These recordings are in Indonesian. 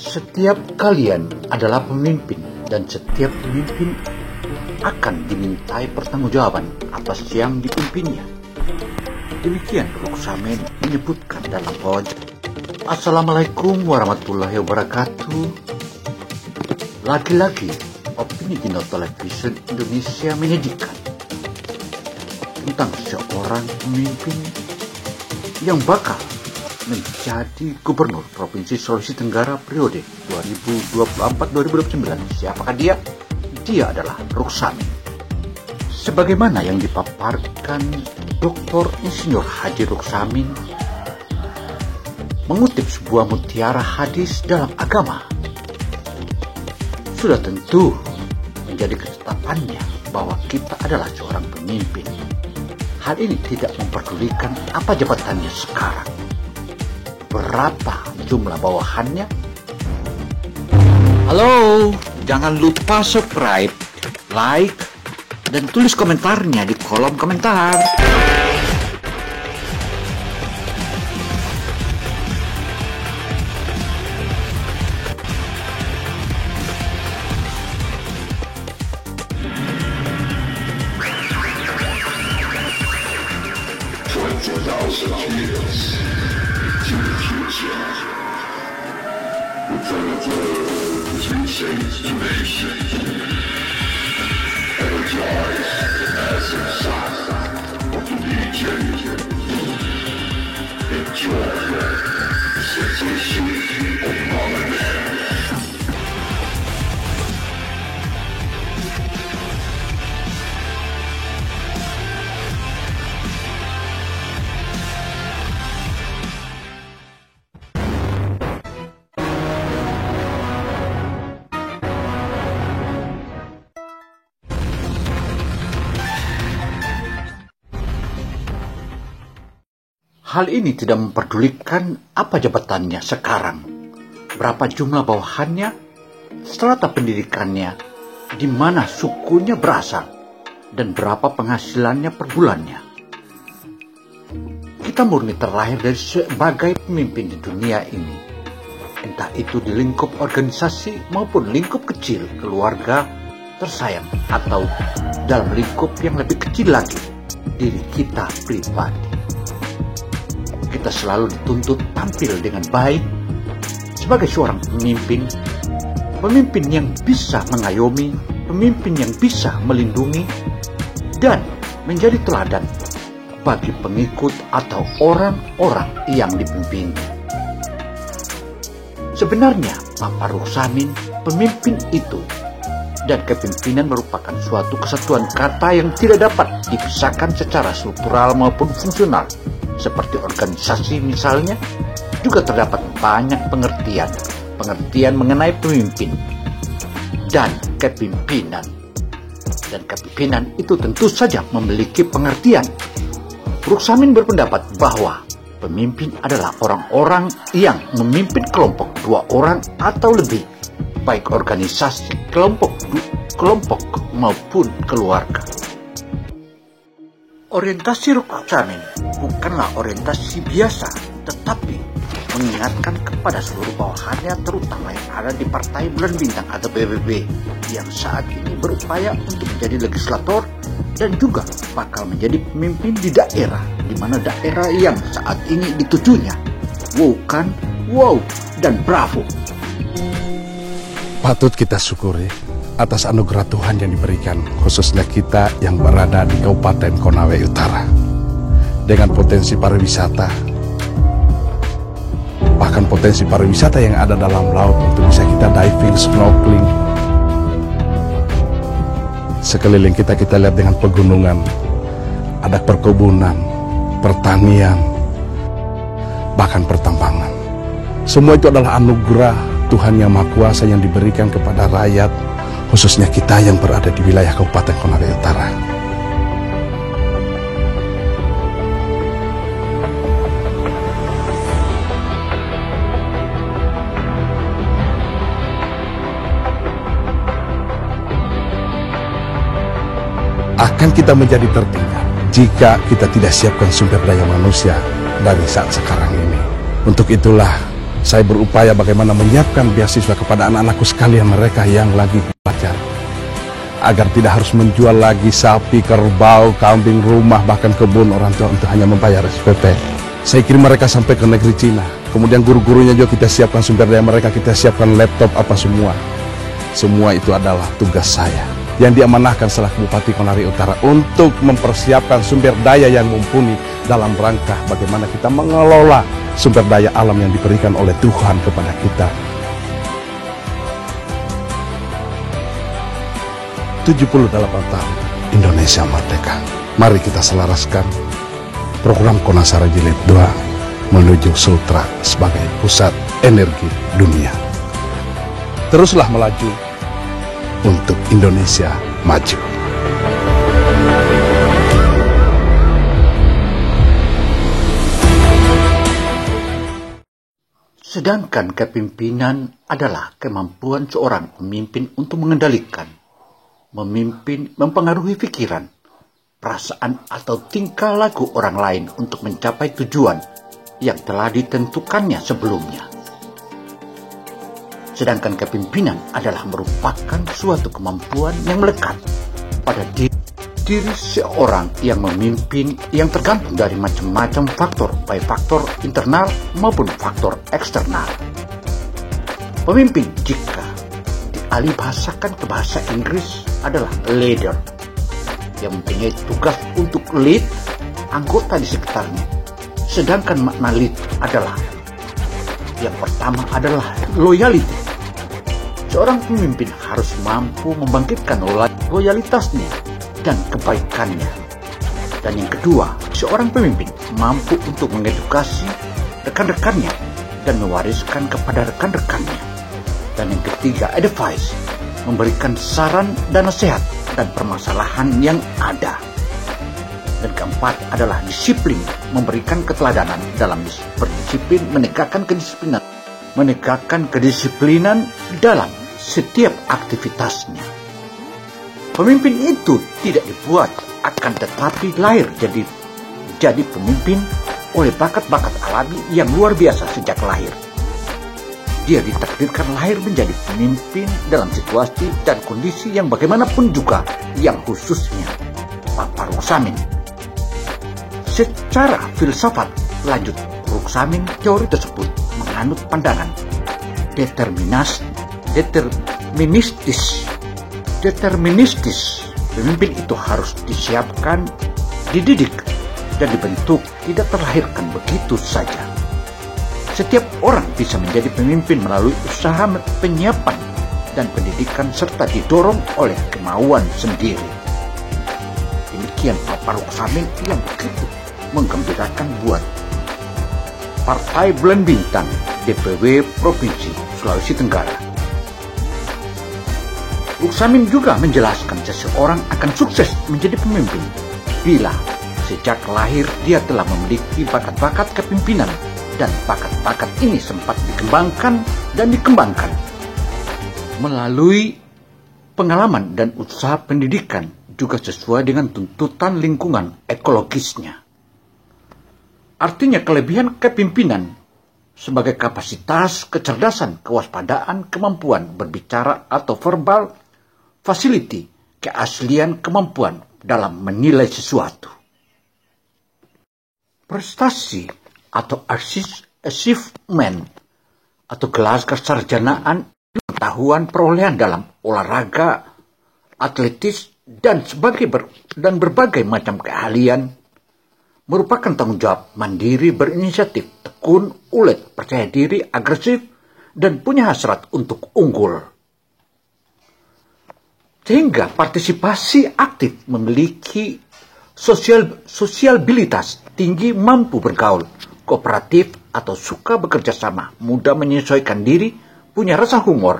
Setiap kalian adalah pemimpin dan setiap pemimpin akan dimintai pertanggungjawaban atas yang dipimpinnya. Demikian Ruksamen menyebutkan dalam pojok. Assalamualaikum warahmatullahi wabarakatuh. Lagi-lagi opini Kino Television Indonesia menyedihkan tentang seorang pemimpin yang bakal menjadi gubernur Provinsi Sulawesi Tenggara periode 2024-2029. Siapakah dia? Dia adalah Ruksamen. Sebagaimana yang dipaparkan Dr. Insinyur Haji Ruksamen mengutip sebuah mutiara hadis dalam agama, sudah tentu menjadi ketetapannya bahwa kita adalah seorang pemimpin. Hal ini tidak memperdulikan apa jabatannya sekarang, berapa jumlah bawahannya. Halo, jangan lupa subscribe, like, dan tulis komentarnya di kolom komentar. Hal ini tidak memperdulikan apa jabatannya sekarang, berapa jumlah bawahannya, strata pendidikannya, di mana sukunya berasal, dan berapa penghasilannya per bulannya. Kita murni terlahir dari sebagai pemimpin di dunia ini, entah itu di lingkup organisasi maupun lingkup kecil keluarga tersayang, atau dalam lingkup yang lebih kecil lagi, diri kita pribadi. Kita selalu dituntut tampil dengan baik sebagai seorang pemimpin, pemimpin yang bisa mengayomi, pemimpin yang bisa melindungi, dan menjadi teladan bagi pengikut atau orang-orang yang dipimpin. Sebenarnya, Bapak Ruksamen, pemimpin itu dan kepemimpinan merupakan suatu kesatuan kata yang tidak dapat dipisahkan secara struktural maupun fungsional. Seperti organisasi misalnya, juga terdapat banyak pengertian mengenai pemimpin dan kepemimpinan. Dan kepemimpinan itu tentu saja memiliki pengertian. Ruksamen berpendapat bahwa pemimpin adalah orang-orang yang memimpin kelompok 2 orang atau lebih, baik organisasi, kelompok maupun keluarga. Orientasi Ruksamen bukanlah orientasi biasa, tetapi mengingatkan kepada seluruh bawahannya, terutama yang ada di Partai Bulan Bintang atau PBB, yang saat ini berupaya untuk menjadi legislator dan juga bakal menjadi pemimpin di daerah, di mana daerah yang saat ini ditujunya. Wow kan? Wow dan bravo. Patut kita syukuri atas anugerah Tuhan yang diberikan, khususnya kita yang berada di Kabupaten Konawe Utara, dengan potensi pariwisata, bahkan potensi pariwisata yang ada dalam laut untuk bisa kita diving, snorkeling. Sekeliling kita lihat dengan pegunungan, ada perkebunan, pertanian, bahkan pertambangan. Semua itu adalah anugerah Tuhan yang Maha Kuasa yang diberikan kepada rakyat, khususnya kita yang berada di wilayah Kabupaten Konawe Utara. Akan kita menjadi tertinggal jika kita tidak siapkan sumber daya manusia dari saat sekarang ini. Untuk itulah Saya berupaya bagaimana menyiapkan beasiswa kepada anak-anakku sekalian mereka yang lagi belajar, agar tidak harus menjual lagi sapi, kerbau, kambing, rumah, bahkan kebun orang tua untuk hanya membayar SPP. Saya kirim mereka sampai ke negeri Cina. Kemudian guru-gurunya juga kita siapkan sumber daya mereka, kita siapkan laptop apa semua. Semua itu adalah tugas saya yang diamanahkan selaku Bupati Konari Utara untuk mempersiapkan sumber daya yang mumpuni dalam rangka bagaimana kita mengelola sumber daya alam yang diberikan oleh Tuhan kepada kita. 78 tahun Indonesia merdeka. Mari kita selaraskan program Konasara Jilid 2 menuju Sultra sebagai pusat energi dunia. Teruslah melaju untuk Indonesia maju. Sedangkan kepemimpinan adalah kemampuan seorang pemimpin untuk mengendalikan, memimpin, mempengaruhi pikiran, perasaan atau tingkah laku orang lain untuk mencapai tujuan yang telah ditentukannya sebelumnya. Sedangkan kepemimpinan adalah merupakan suatu kemampuan yang melekat pada diri seorang yang memimpin, yang tergantung dari macam-macam faktor, baik faktor internal maupun faktor eksternal. Pemimpin jika dialihbahasakan ke bahasa Inggris adalah leader, yang mempunyai tugas untuk lead anggota di sekitarnya. Sedangkan makna lead adalah, yang pertama adalah loyalty. Seorang pemimpin harus mampu membangkitkan loyalitasnya dan kebaikannya. Dan yang kedua, seorang pemimpin mampu untuk mengedukasi rekan-rekannya dan mewariskan kepada rekan-rekannya. Dan yang ketiga, advice, memberikan saran dan nasihat dan permasalahan yang ada. Dan keempat adalah disiplin, memberikan keteladanan dalam berdisiplin, menegakkan kedisiplinan dalam setiap aktivitasnya. Pemimpin itu tidak dibuat, akan tetapi lahir jadi pemimpin oleh bakat-bakat alami yang luar biasa sejak lahir. Dia ditakdirkan lahir menjadi pemimpin dalam situasi dan kondisi yang bagaimanapun juga, yang khususnya Papa Ruksamin. Secara filsafat lanjut, Ruksamin teori tersebut menganut pandangan deterministis. Pemimpin itu harus disiapkan, dididik, dan dibentuk, tidak terlahirkan begitu saja. Setiap orang bisa menjadi pemimpin melalui usaha penyiapan dan pendidikan serta didorong oleh kemauan sendiri. Demikian Papa Ruksamin yang begitu menggembirakan buat Partai Bulan Bintang DPW Provinsi Sulawesi Tenggara. Ruksamin juga menjelaskan seseorang akan sukses menjadi pemimpin bila sejak lahir dia telah memiliki bakat-bakat kepemimpinan, dan bakat-bakat ini sempat dikembangkan melalui pengalaman dan usaha pendidikan, juga sesuai dengan tuntutan lingkungan ekologisnya. Artinya kelebihan kepemimpinan sebagai kapasitas, kecerdasan, kewaspadaan, kemampuan berbicara atau verbal, facility, keaslian, kemampuan dalam menilai sesuatu. Prestasi atau achievement atau gelar kesarjanaan, pengetahuan, perolehan dalam olahraga, atletis, dan berbagai macam keahlian merupakan tanggung jawab mandiri, berinisiatif, tekun, ulet, percaya diri, agresif, dan punya hasrat untuk unggul. Sehingga partisipasi aktif, memiliki sosialitas tinggi, mampu bergaul, kooperatif atau suka bekerja sama, mudah menyesuaikan diri, punya rasa humor.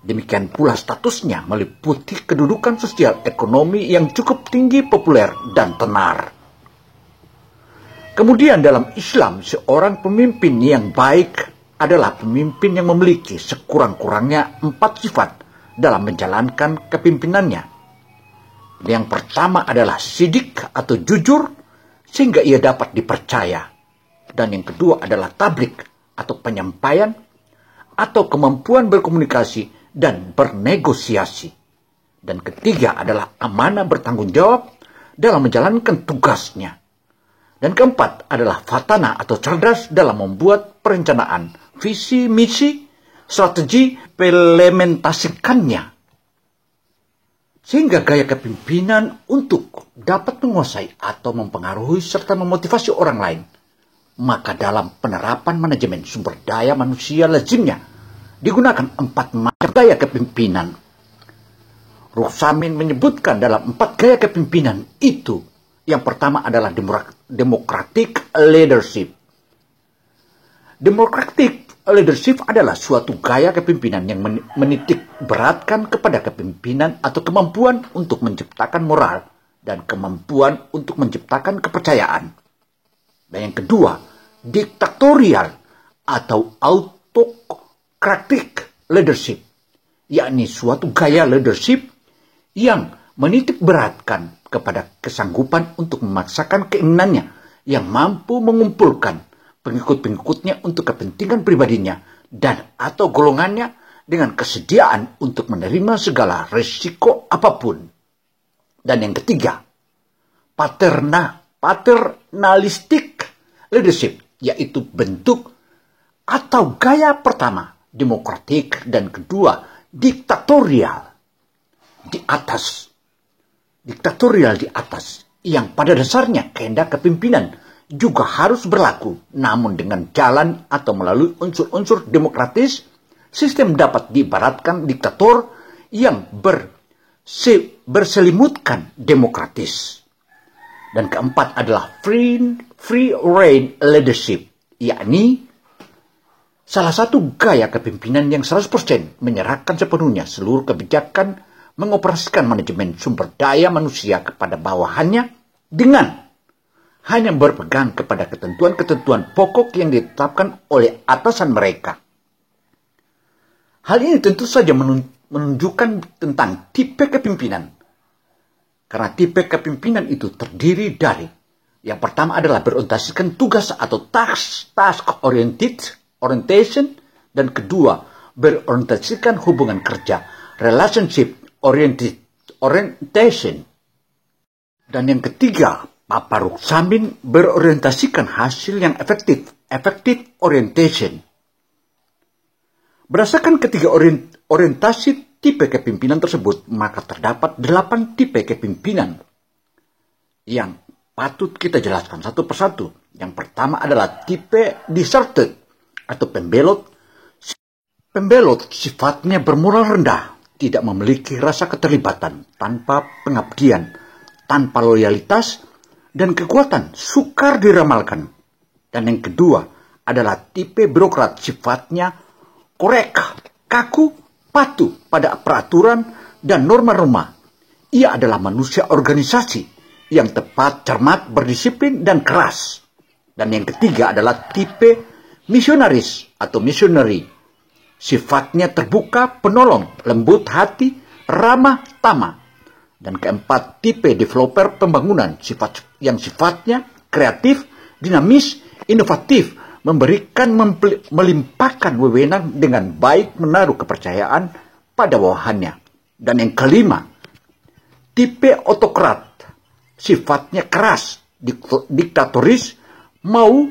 Demikian pula statusnya meliputi kedudukan sosial ekonomi yang cukup tinggi, populer, dan tenar. Kemudian dalam Islam, seorang pemimpin yang baik adalah pemimpin yang memiliki sekurang-kurangnya 4 sifat dalam menjalankan kepemimpinannya. Yang pertama adalah sidik atau jujur, sehingga ia dapat dipercaya. Dan yang kedua adalah tablik, atau penyampaian, atau kemampuan berkomunikasi dan bernegosiasi. Dan ketiga adalah amanah bertanggung jawab dalam menjalankan tugasnya. Dan keempat adalah fatana atau cerdas dalam membuat perencanaan, visi, misi, strategi, implementasikannya. Sehingga gaya kepemimpinan untuk dapat menguasai atau mempengaruhi serta memotivasi orang lain. Maka dalam penerapan manajemen sumber daya manusia lazimnya digunakan 4 macam gaya kepemimpinan. Ruksamin menyebutkan dalam 4 gaya kepemimpinan itu, yang pertama adalah democratic leadership. Democratic leadership adalah suatu gaya kepemimpinan yang menitik beratkan kepada kepemimpinan atau kemampuan untuk menciptakan moral dan kemampuan untuk menciptakan kepercayaan. Dan yang kedua, diktatorial atau autocratic leadership, yakni suatu gaya leadership yang menitik beratkan kepada kesanggupan untuk memaksakan keinginannya yang mampu mengumpulkan pengikut-pengikutnya untuk kepentingan pribadinya dan atau golongannya dengan kesediaan untuk menerima segala risiko apapun. Dan yang ketiga, paternalistic leadership, yaitu bentuk atau gaya pertama demokratik dan kedua diktatorial di atas. Diktatorial di atas yang pada dasarnya kehendak kepemimpinan juga harus berlaku, namun dengan jalan atau melalui unsur-unsur demokratis, sistem dapat diibaratkan diktator yang berselimutkan demokratis. Dan keempat adalah free reign leadership, yakni salah satu gaya kepemimpinan yang 100% menyerahkan sepenuhnya seluruh kebijakan mengoperasikan manajemen sumber daya manusia kepada bawahannya dengan hanya berpegang kepada ketentuan-ketentuan pokok yang ditetapkan oleh atasan mereka. Hal ini tentu saja menunjukkan tentang tipe kepemimpinan. Karena tipe kepemimpinan itu terdiri dari, yang pertama adalah berorientasikan tugas atau task orientation, dan kedua berorientasikan hubungan kerja, relationship orientation. Dan yang ketiga, Papa Ruksamin berorientasikan hasil yang effective orientation. Berdasarkan ketiga orientasi tipe kepemimpinan tersebut, maka terdapat 8 tipe kepemimpinan yang patut kita jelaskan satu persatu. Yang pertama adalah tipe deserted atau pembelot. Pembelot sifatnya bermoral rendah, tidak memiliki rasa keterlibatan, tanpa pengabdian, tanpa loyalitas, dan kekuatan sukar diramalkan. Dan yang kedua adalah tipe birokrat, sifatnya korek, kaku, patuh pada peraturan dan norma-norma. Ia adalah manusia organisasi yang tepat, cermat, berdisiplin, dan keras. Dan yang ketiga adalah tipe misionaris atau missionary. Sifatnya terbuka, penolong, lembut hati, ramah, tamah. Dan keempat, tipe developer pembangunan, yang sifatnya kreatif, dinamis, inovatif, memberikan, melimpahkan wewenang dengan baik, menaruh kepercayaan pada bawahannya. Dan yang kelima, tipe autokrat, sifatnya keras, diktatoris, mau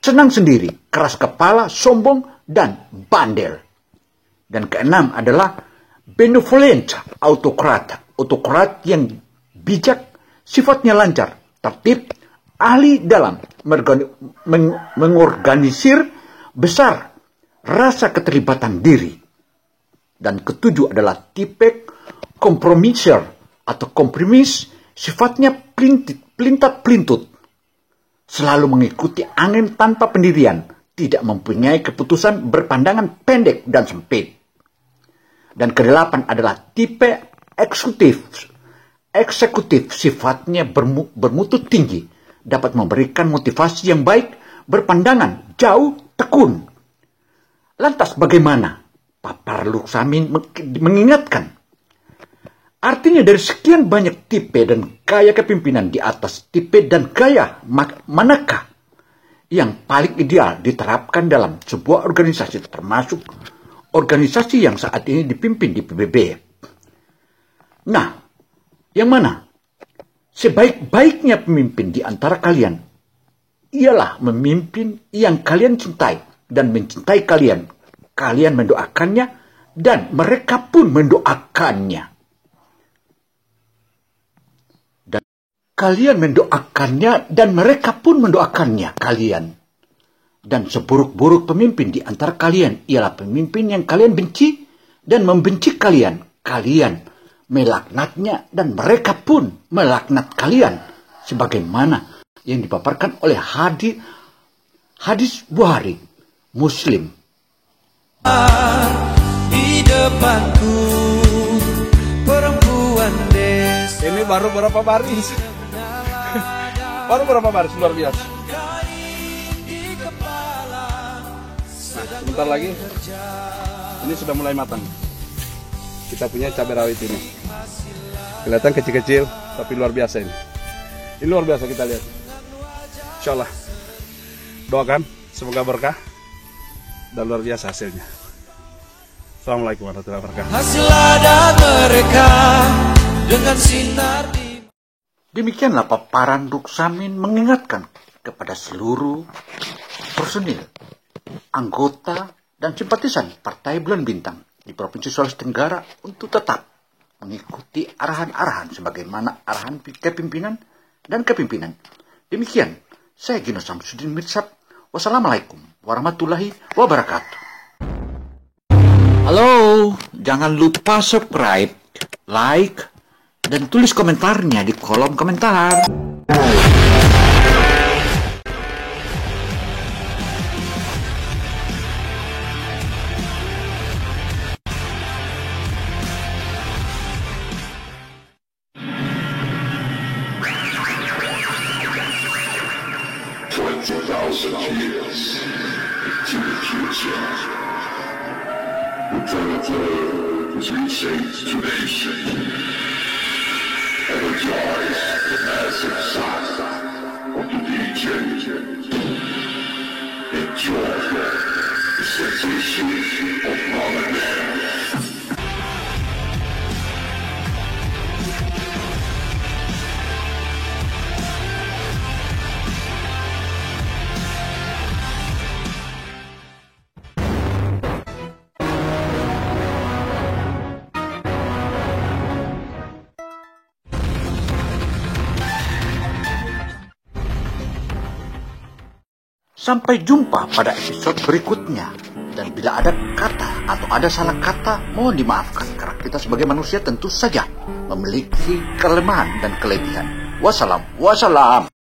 senang sendiri, keras kepala, sombong, dan bandel. Dan keenam adalah benevolent autokrat yang bijak, sifatnya lancar, tertib, ahli dalam mengorganisir besar rasa keterlibatan diri. Dan ketujuh adalah tipe kompromiser atau kompromis, sifatnya pelintat-pelintut, selalu mengikuti angin tanpa pendirian, tidak mempunyai keputusan, berpandangan pendek dan sempit. Dan kedelapan adalah tipe eksekutif, sifatnya bermutu tinggi, dapat memberikan motivasi yang baik, berpandangan jauh, tekun. Lantas bagaimana? Papa Ruksamin mengingatkan, artinya dari sekian banyak tipe dan gaya kepemimpinan di atas tipe dan gaya manakah yang paling ideal diterapkan dalam sebuah organisasi, termasuk organisasi yang saat ini dipimpin di PBB. Nah, yang mana sebaik-baiknya pemimpin di antara kalian ialah memimpin yang kalian cintai dan mencintai kalian. Kalian mendoakannya dan mereka pun mendoakannya. Dan kalian mendoakannya dan mereka pun mendoakannya kalian. Dan seburuk-buruk pemimpin di antara kalian ialah pemimpin yang kalian benci dan membenci kalian. Kalian melaknatnya dan mereka pun melaknat kalian. Sebagaimana yang dipaparkan oleh hadis Bukhari Muslim. Di depanku perempuan desa. Ini baru berapa baris? Baru berapa baris, luar biasa. Nah, sebentar lagi ini sudah mulai matang. Kita punya cabai rawit ini. Kelihatan kecil-kecil tapi luar biasa ini. Ini luar biasa, kita lihat. Insyaallah. Doakan semoga berkah dan luar biasa hasilnya. Assalamualaikum warahmatullahi wabarakatuh. Hasil adat mereka dengan sinar di... Demikianlah paparan Ruksamin mengingatkan kepada seluruh personil, anggota, dan simpatisan Partai Bulan Bintang di Provinsi Sulawesi Tenggara untuk tetap mengikuti arahan-arahan sebagaimana arahan kepimpinan dan kepimpinan. Demikian, saya Gino Samsudin Mirsad. Wassalamualaikum warahmatullahi wabarakatuh. Halo, jangan lupa subscribe, like, dan tulis komentarnya di kolom komentar. Years to the future. The planetary is reshaped to nation. Energize the massive sound of the DJ. Enjoy the sensation of Hologram. Sampai jumpa pada episode berikutnya. Dan bila ada kata atau ada salah kata, mohon dimaafkan. Karena kita sebagai manusia tentu saja memiliki kelemahan dan kelebihan. Wassalam.